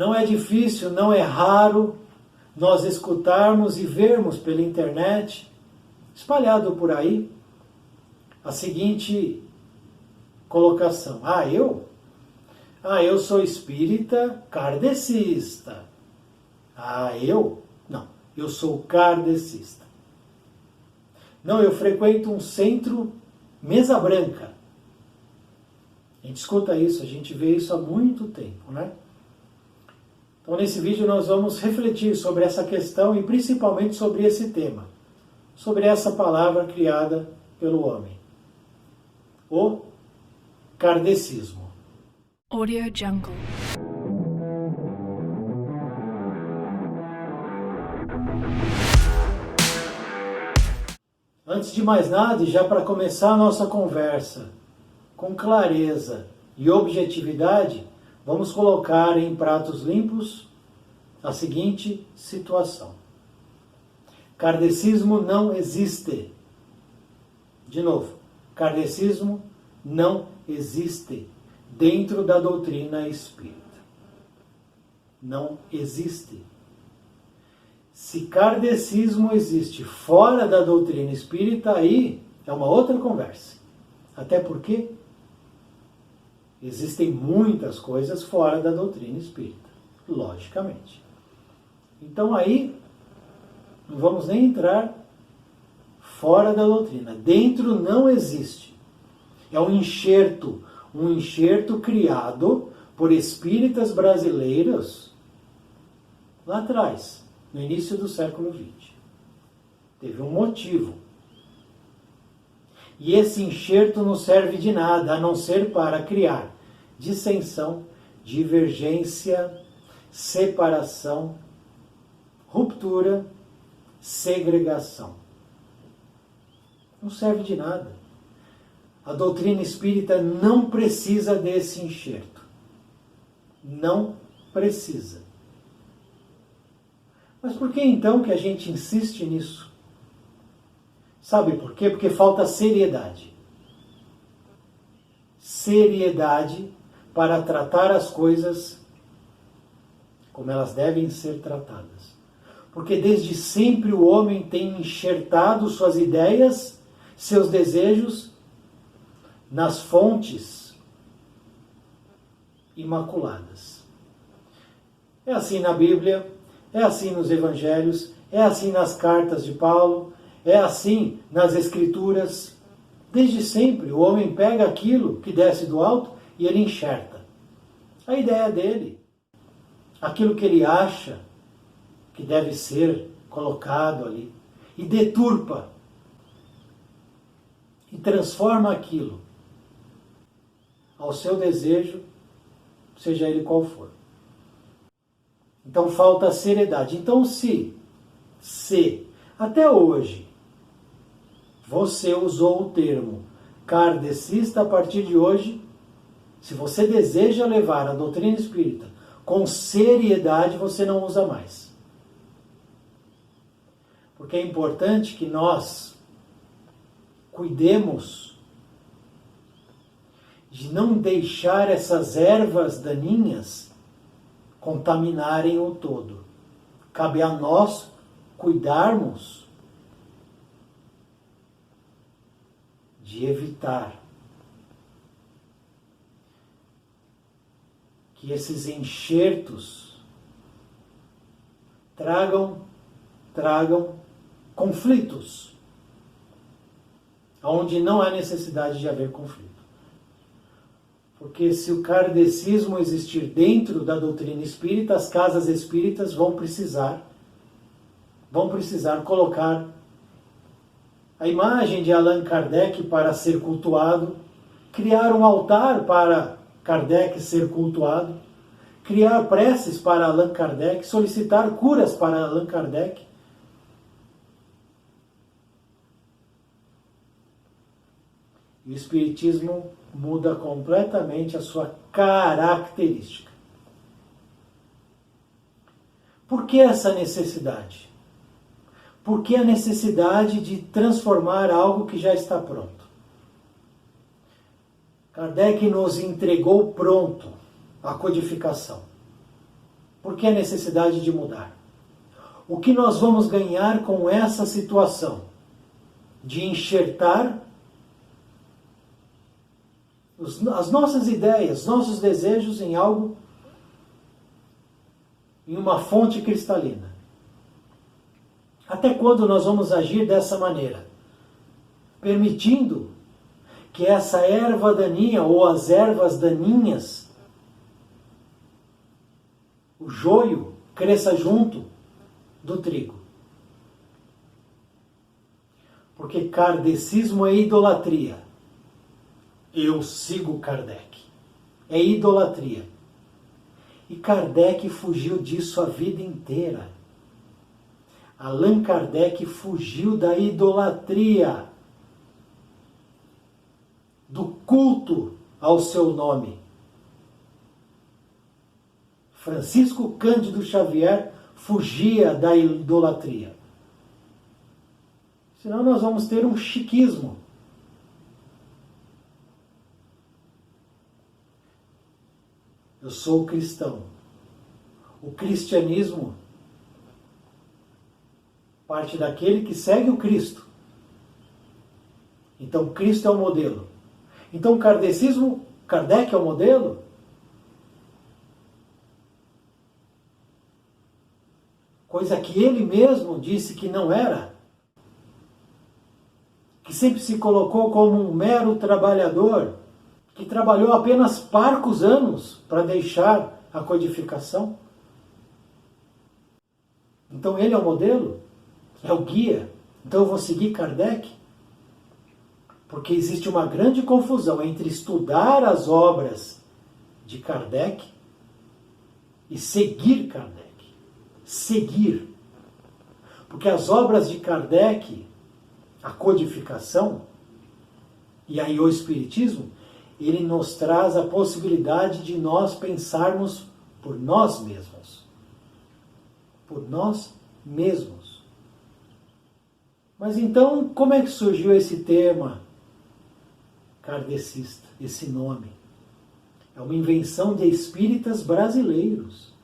Não é difícil, não é raro nós escutarmos e vermos pela internet, espalhado por aí, a seguinte colocação. Eu sou espírita kardecista. Não, eu sou kardecista. Não, eu frequento um centro mesa branca. A gente escuta isso, a gente vê isso há muito tempo, né? Então, nesse vídeo nós vamos refletir sobre essa questão e principalmente sobre esse tema, sobre essa palavra criada pelo homem, o kardecismo. Audio Jungle. Antes de mais nada, e já para começar a nossa conversa com clareza e objetividade, vamos colocar em pratos limpos a seguinte situação. Kardecismo não existe. De novo, kardecismo não existe dentro da doutrina espírita. Não existe. Se kardecismo existe fora da doutrina espírita, aí é uma outra conversa. Até porque existem muitas coisas fora da doutrina espírita, logicamente. Então aí não vamos nem entrar fora da doutrina. Dentro não existe. É um enxerto criado por espíritas brasileiros lá atrás, no início do século XX. Teve um motivo. E esse enxerto não serve de nada, a não ser para criar dissensão, divergência, separação, ruptura, segregação. Não serve de nada. A doutrina espírita não precisa desse enxerto. Não precisa. Mas por que então que a gente insiste nisso? Sabe por quê? Porque falta seriedade. Seriedade para tratar as coisas como elas devem ser tratadas. Porque desde sempre o homem tem enxertado suas ideias, seus desejos, nas fontes imaculadas. É assim na Bíblia, é assim nos Evangelhos, é assim nas cartas de Paulo, é assim nas Escrituras. Desde sempre o homem pega aquilo que desce do alto e ele enxerta. A ideia dele, aquilo que ele acha que deve ser colocado ali, e deturpa, e transforma aquilo ao seu desejo, seja ele qual for. Então falta seriedade. Então se até hoje você usou o termo kardecista, a partir de hoje, se você deseja levar a doutrina espírita com seriedade, você não usa mais. Porque é importante que nós cuidemos de não deixar essas ervas daninhas contaminarem o todo. Cabe a nós cuidarmos de evitar que esses enxertos tragam conflitos, onde não há necessidade de haver conflito. Porque se o kardecismo existir dentro da doutrina espírita, as casas espíritas vão precisar colocar a imagem de Allan Kardec para ser cultuado, criar um altar para Kardec ser cultuado, criar preces para Allan Kardec, solicitar curas para Allan Kardec. E o Espiritismo muda completamente a sua característica. Por que essa necessidade? Por que a necessidade de transformar algo que já está pronto? Kardec nos entregou pronto a codificação. Por que a necessidade de mudar? O que nós vamos ganhar com essa situação de enxertar as nossas ideias, nossos desejos em algo, em uma fonte cristalina? Até quando nós vamos agir dessa maneira? Permitindo que essa erva daninha ou as ervas daninhas, o joio, cresça junto do trigo. Porque kardecismo é idolatria. Eu sigo Kardec. É idolatria. E Kardec fugiu disso a vida inteira. Allan Kardec fugiu da idolatria, do culto ao seu nome. Francisco Cândido Xavier fugia da idolatria. Senão nós vamos ter um chiquismo. Eu sou cristão. O cristianismo parte daquele que segue o Cristo. Então Cristo é o modelo. Então o kardecismo, Kardec é o modelo? Coisa que ele mesmo disse que não era. Que sempre se colocou como um mero trabalhador, que trabalhou apenas parcos anos para deixar a codificação. Então ele é o modelo? É o guia? Então eu vou seguir Kardec? Porque existe uma grande confusão entre estudar as obras de Kardec e seguir Kardec. Seguir. Porque as obras de Kardec, a codificação, e aí o Espiritismo, ele nos traz a possibilidade de nós pensarmos por nós mesmos. Por nós mesmos. Mas então, como é que surgiu esse tema kardecista, esse nome? É uma invenção de espíritas brasileiros.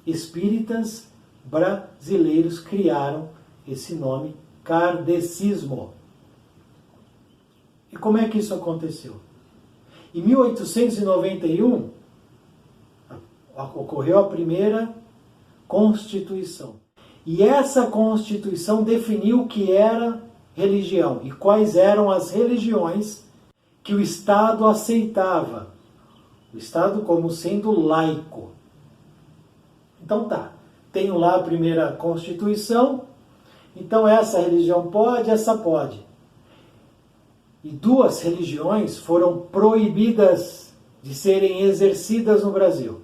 Espíritas brasileiros criaram esse nome, kardecismo. E como é que isso aconteceu? Em 1891, ocorreu a primeira Constituição. E essa Constituição definiu o que era religião e quais eram as religiões que o Estado aceitava. O Estado como sendo laico. Então tá, tenho lá a primeira Constituição, então essa religião pode, essa pode. E duas religiões foram proibidas de serem exercidas no Brasil.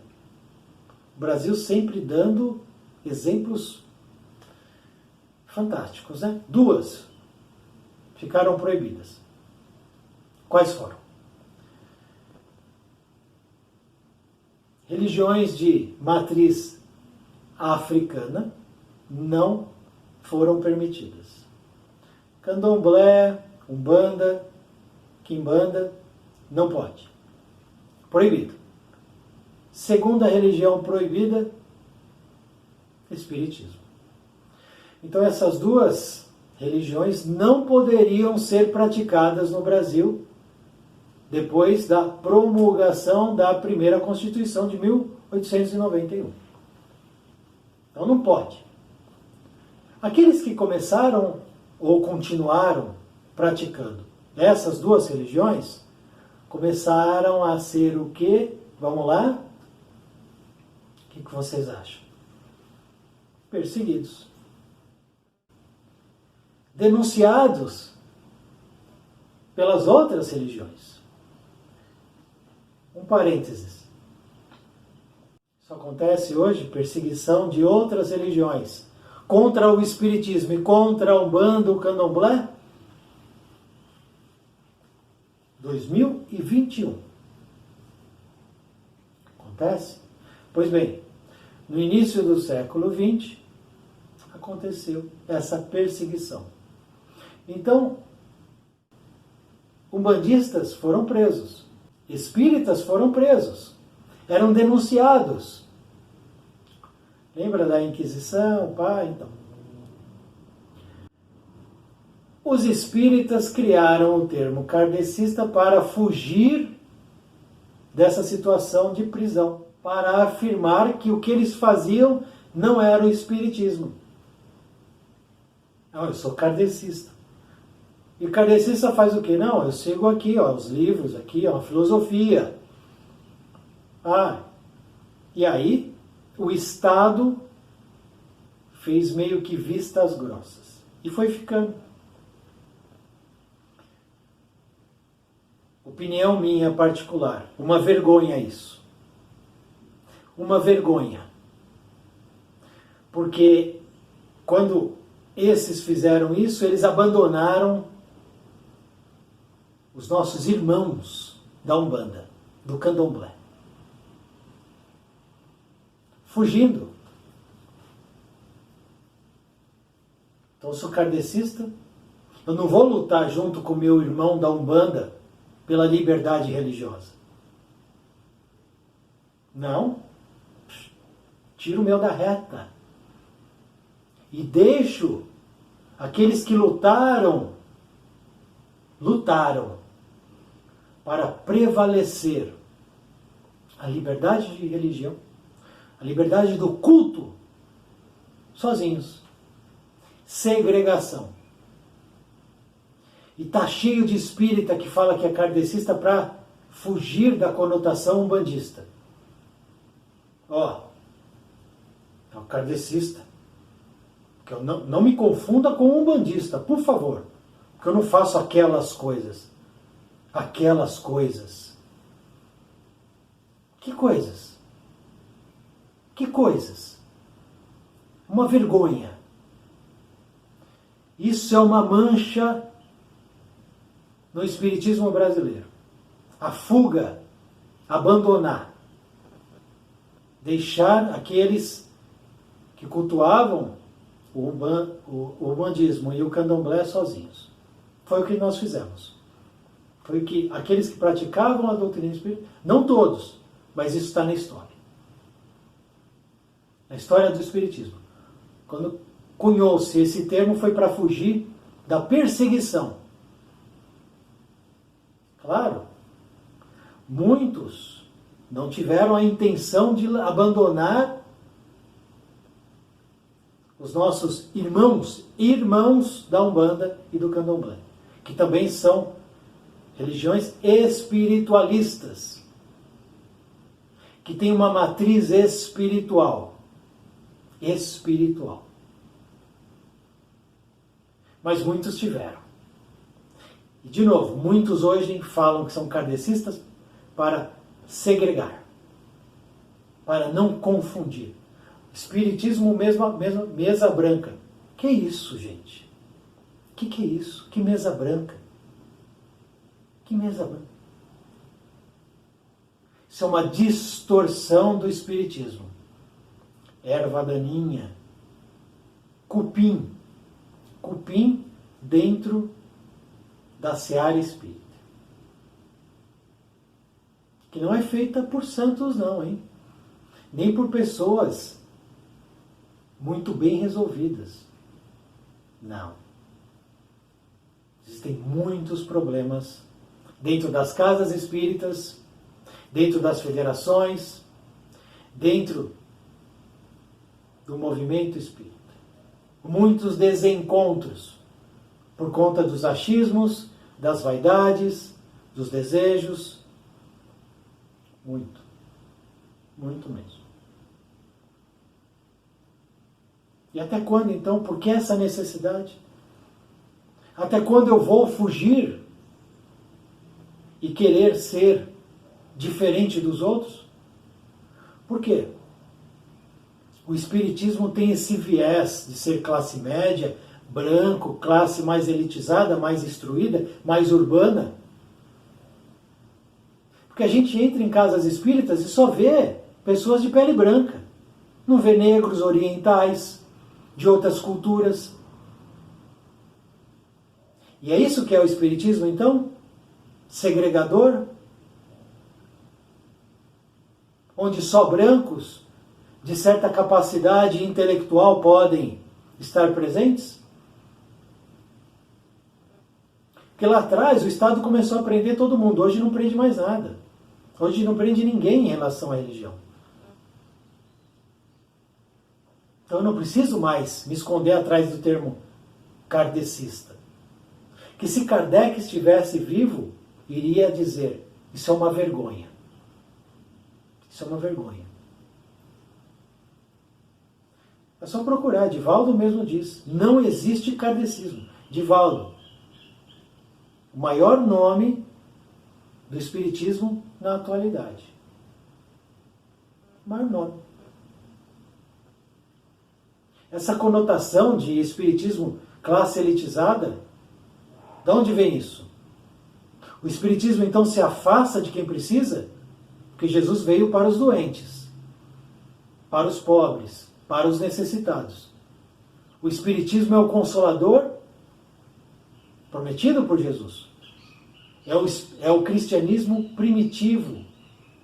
O Brasil sempre dando exemplos fantásticos, né? Duas ficaram proibidas. Quais foram? Religiões de matriz africana não foram permitidas. Candomblé, Umbanda, Quimbanda, não pode. Proibido. Segunda religião proibida, Espiritismo. Então essas duas religiões não poderiam ser praticadas no Brasil depois da promulgação da primeira Constituição de 1891. Então não pode. Aqueles que começaram ou continuaram praticando essas duas religiões começaram a ser o quê? Vamos lá? O que vocês acham? Perseguidos. Denunciados pelas outras religiões. Um parênteses. Isso acontece hoje, perseguição de outras religiões contra o Espiritismo e contra a Umbanda, o Candomblé. 2021. Acontece? Pois bem, no início do século XX, aconteceu essa perseguição. Então, umbandistas foram presos, espíritas foram presos, eram denunciados. Lembra da Inquisição? Pá, então. Os espíritas criaram o termo kardecista para fugir dessa situação de prisão, para afirmar que o que eles faziam não era o espiritismo. Não, eu sou kardecista. E kardecista faz o quê? Não, eu sigo aqui, ó, os livros, aqui, ó, a filosofia. E aí o Estado fez meio que vistas grossas. E foi ficando. Opinião minha particular. Uma vergonha isso. Uma vergonha. Porque quando esses fizeram isso, eles abandonaram os nossos irmãos da Umbanda, do Candomblé. Fugindo. Então eu sou kardecista, eu não vou lutar junto com meu irmão da Umbanda pela liberdade religiosa. Não. Tiro o meu da reta. E deixo aqueles que lutaram para prevalecer a liberdade de religião, a liberdade do culto, sozinhos. Segregação. E tá cheio de espírita que fala que é kardecista para fugir da conotação umbandista. Ó, é o kardecista. Que eu não me confunda com um umbandista, por favor. Porque eu não faço aquelas coisas. Aquelas coisas. Que coisas? Que coisas? Uma vergonha. Isso é uma mancha no espiritismo brasileiro. A fuga, abandonar. Deixar aqueles que cultuavam o umbandismo e o candomblé sozinhos. Foi o que nós fizemos. Foi o que aqueles que praticavam a doutrina espírita, não todos, mas isso está na história. Na história do espiritismo. Quando cunhou-se esse termo foi para fugir da perseguição. Claro, muitos não tiveram a intenção de abandonar os nossos irmãos da Umbanda e do Candomblé, que também são religiões espiritualistas, que têm uma matriz espiritual. Mas muitos tiveram. E, de novo, muitos hoje falam que são kardecistas para segregar, para não confundir. Espiritismo, mesma mesa branca. Que isso, gente? Que é isso? Que mesa branca? Que mesa branca? Isso é uma distorção do espiritismo. Erva daninha. Cupim dentro da seara espírita. Que não é feita por santos não, hein? Nem por pessoas muito bem resolvidas. Não. Existem muitos problemas dentro das casas espíritas, dentro das federações, dentro do movimento espírita. Muitos desencontros por conta dos achismos, das vaidades, dos desejos. Muito mesmo. E até quando, então? Por que essa necessidade? Até quando eu vou fugir e querer ser diferente dos outros? Por quê? O espiritismo tem esse viés de ser classe média, branco, classe mais elitizada, mais instruída, mais urbana. Porque a gente entra em casas espíritas e só vê pessoas de pele branca. Não vê negros, orientais, de outras culturas. E é isso que é o espiritismo, então? Segregador? Onde só brancos de certa capacidade intelectual podem estar presentes? Porque lá atrás o Estado começou a prender todo mundo, hoje não prende mais nada. Hoje não prende ninguém em relação à religião. Então eu não preciso mais me esconder atrás do termo kardecista. Que se Kardec estivesse vivo, iria dizer, isso é uma vergonha. Isso é uma vergonha. É só procurar, Divaldo mesmo diz, não existe kardecismo. Divaldo, o maior nome do espiritismo na atualidade. O maior nome. Essa conotação de espiritismo classe elitizada, de onde vem isso? O espiritismo então se afasta de quem precisa? Porque Jesus veio para os doentes, para os pobres, para os necessitados. O espiritismo é o consolador prometido por Jesus. É o cristianismo primitivo,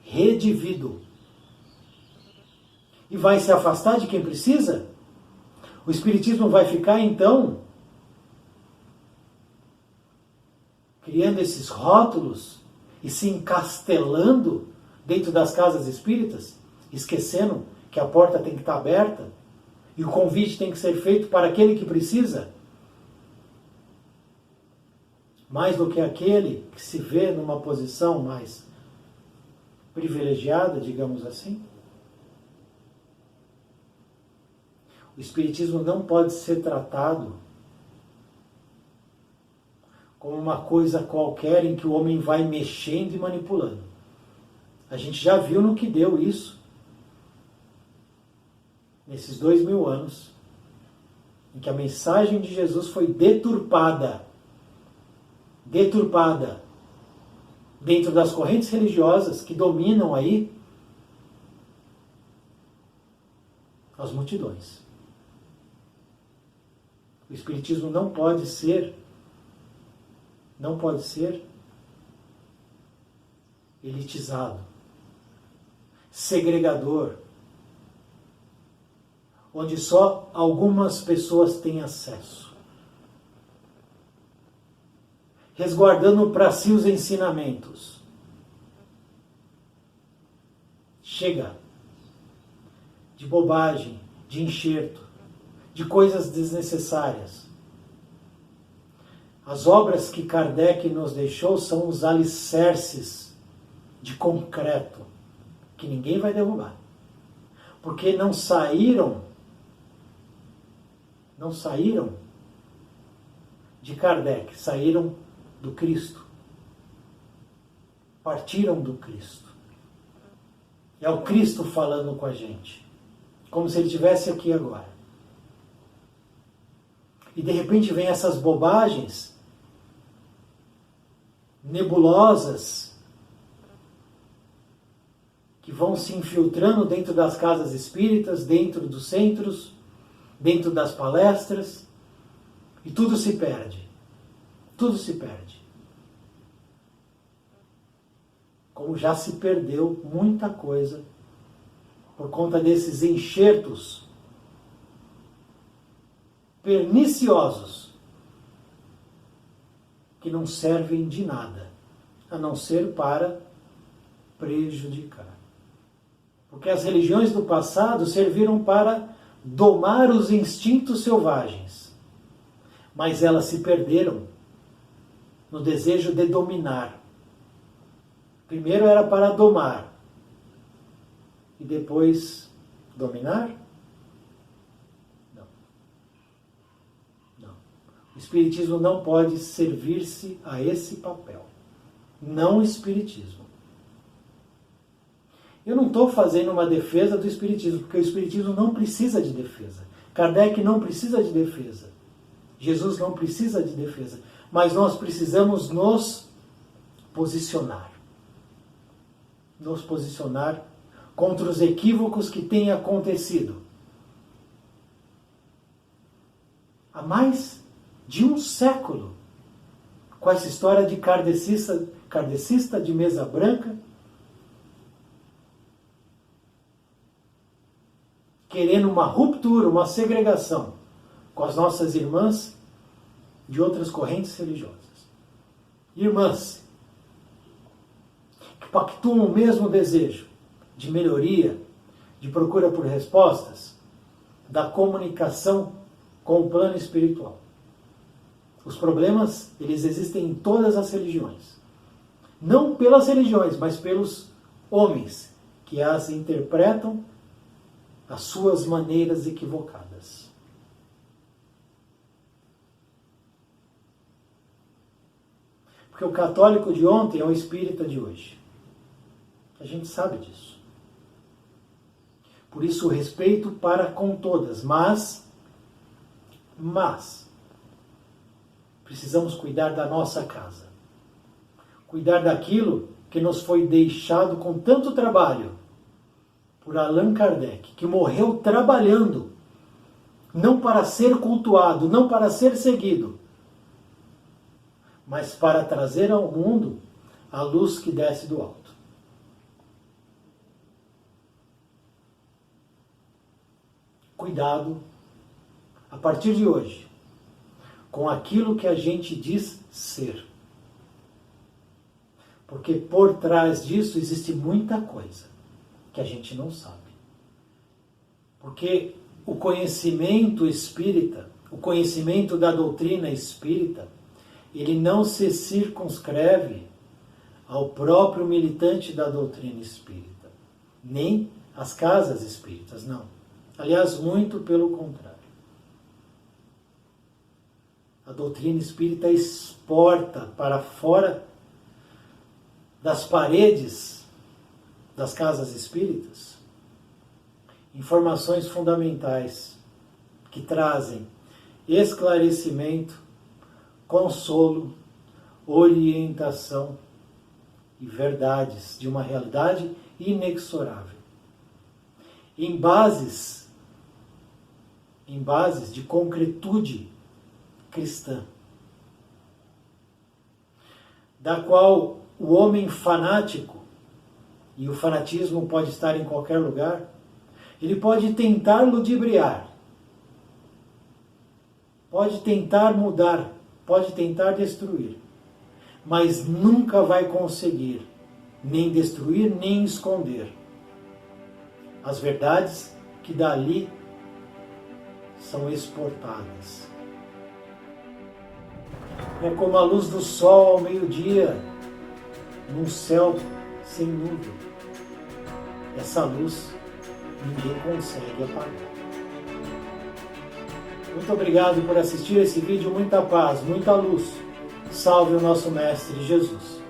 redivido. E vai se afastar de quem precisa? O espiritismo vai ficar, então, criando esses rótulos e se encastelando dentro das casas espíritas, esquecendo que a porta tem que estar aberta e o convite tem que ser feito para aquele que precisa, mais do que aquele que se vê numa posição mais privilegiada, digamos assim. O espiritismo não pode ser tratado como uma coisa qualquer em que o homem vai mexendo e manipulando. A gente já viu no que deu isso nesses 2000 anos, em que a mensagem de Jesus foi deturpada dentro das correntes religiosas que dominam aí as multidões. O espiritismo não pode ser elitizado, segregador, onde só algumas pessoas têm acesso, resguardando para si os ensinamentos. Chega de bobagem, de enxerto, de coisas desnecessárias. As obras que Kardec nos deixou são os alicerces de concreto que ninguém vai derrubar. Porque não saíram de Kardec, saíram do Cristo. Partiram do Cristo. É o Cristo falando com a gente, como se ele estivesse aqui agora. E de repente vem essas bobagens nebulosas que vão se infiltrando dentro das casas espíritas, dentro dos centros, dentro das palestras, e tudo se perde. Tudo se perde. Como já se perdeu muita coisa por conta desses enxertos perniciosos que não servem de nada, a não ser para prejudicar. Porque as religiões do passado serviram para domar os instintos selvagens, mas elas se perderam no desejo de dominar. Primeiro era para domar e depois dominar? O Espiritismo não pode servir-se a esse papel. Não o Espiritismo. Eu não estou fazendo uma defesa do Espiritismo, porque o Espiritismo não precisa de defesa. Kardec não precisa de defesa. Jesus não precisa de defesa. Mas nós precisamos nos posicionar. Nos posicionar contra os equívocos que têm acontecido. Há mais de um século, com essa história de kardecista de mesa branca, querendo uma ruptura, uma segregação com as nossas irmãs de outras correntes religiosas. Irmãs que pactuam o mesmo desejo de melhoria, de procura por respostas, da comunicação com o plano espiritual. Os problemas, eles existem em todas as religiões. Não pelas religiões, mas pelos homens que as interpretam às suas maneiras equivocadas. Porque o católico de ontem é o espírita de hoje. A gente sabe disso. Por isso o respeito para com todas, mas precisamos cuidar da nossa casa. Cuidar daquilo que nos foi deixado com tanto trabalho por Allan Kardec, que morreu trabalhando, não para ser cultuado, não para ser seguido, mas para trazer ao mundo a luz que desce do alto. Cuidado, a partir de hoje, com aquilo que a gente diz ser. Porque por trás disso existe muita coisa que a gente não sabe. Porque o conhecimento espírita, o conhecimento da doutrina espírita, ele não se circunscreve ao próprio militante da doutrina espírita, nem às casas espíritas, não. Aliás, muito pelo contrário. A doutrina espírita exporta para fora das paredes das casas espíritas informações fundamentais que trazem esclarecimento, consolo, orientação e verdades de uma realidade inexorável. Em bases de concretude cristã, da qual o homem fanático, e o fanatismo pode estar em qualquer lugar, ele pode tentar ludibriar, pode tentar mudar, pode tentar destruir, mas nunca vai conseguir nem destruir, nem esconder as verdades que dali são exportadas. É como a luz do sol ao meio-dia, num céu sem nuvem. Essa luz ninguém consegue apagar. Muito obrigado por assistir esse vídeo, muita paz, muita luz. Salve o nosso Mestre Jesus.